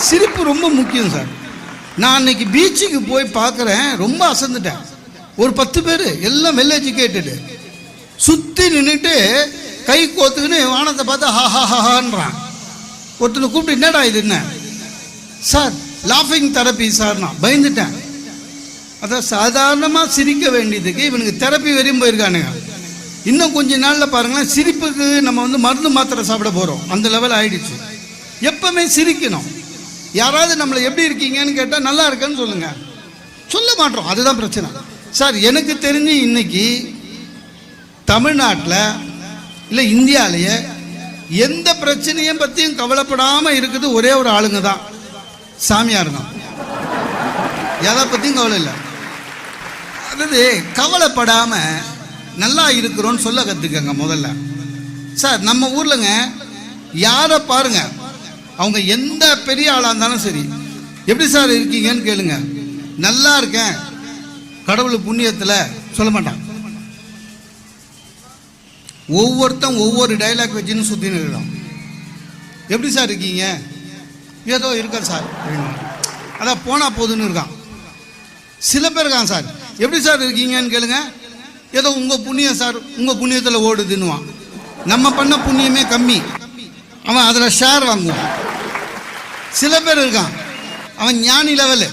சிரிப்பு ரொம்ப முக்கியம் சார். நான் அன்னைக்கு பீச்சுக்கு போய் பார்க்குறேன், ரொம்ப அசந்துட்டேன். ஒரு 10 பேர் எல்லாம் வெல் எஜுகேட்டடு சுற்றி நின்றுட்டு கை கோத்துக்குன்னு வானத்தை பார்த்தா ஹான்றான். ஒருத்தனை கூப்பிட்டு என்னடா இது என்ன சார், லாஃபிங் தெரப்பி சார். நான் பயந்துட்டேன். அதான் சாதாரணமாக சிரிக்க வேண்டியதுக்கு இவனுக்கு தெரப்பி வரையும் போயிருக்கானுங்க. இன்னும் கொஞ்ச நாளில் பாருங்களேன், சிரிப்புக்கு நம்ம மருந்து மாத்திரை சாப்பிட போகிறோம், அந்த லெவல் ஆயிடுச்சு. எப்பவுமே சிரிக்கணும். யாராவது நம்மளை எப்படி இருக்கீங்கன்னு கேட்டால் நல்லா இருக்கேன்னு சொல்லுங்க, சொல்ல மாட்டோம். அதுதான் பிரச்சனை சார். எனக்கு தெரிஞ்சு இன்னைக்கு தமிழ்நாட்டில் இல்லை இந்தியாவிலேயே எந்த பிரச்சனையும் பற்றியும் கவலைப்படாமல் இருக்குது ஒரே ஒரு ஆளுங்க தான், சாமியார் தான். எதை பற்றியும் கவலை இல்லை. அதாவது கவலைப்படாமல் நல்லா இருக்கிறோன்னு சொல்ல கற்றுக்கங்க முதல்ல சார். நம்ம ஊர்லங்க யாரை பாருங்க, அவங்க எந்த பெரிய ஆளாக இருந்தாலும் சரி, எப்படி சார் இருக்கீங்கன்னு கேளுங்க, நல்லா இருக்கேன் கடவுள் புண்ணியத்தில் சொல்ல மாட்டான். ஒவ்வொருத்தன் ஒவ்வொரு டைலாக் வச்சுன்னு சுற்றின்னு இருக்கிறோம். எப்படி சார் இருக்கீங்க, ஏதோ இருக்கேன் சார் அப்படின்னு, அதான் போனால் போதுன்னு இருக்கான். சில பேர் இருக்கான் சார், எப்படி சார் இருக்கீங்கன்னு கேளுங்க, ஏதோ உங்கள் புண்ணியம் சார், உங்கள் புண்ணியத்தில் ஓடுதுன்னுவான். நம்ம பண்ண புண்ணியமே கம்மி, அவன் அதில் ஷேர் வாங்குவான். சில பேர் இருக்கான், அவன் ஞானி லெவலு,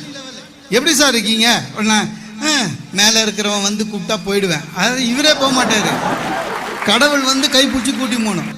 எப்படி சார் இருக்கீங்க அப்படின்னா, மேலே இருக்கிறவன் கூப்பிட்டா போயிடுவேன். அதாவது இவரே போக மாட்டார், கடவுள் கை பிடிச்சி கூட்டி போகணும்.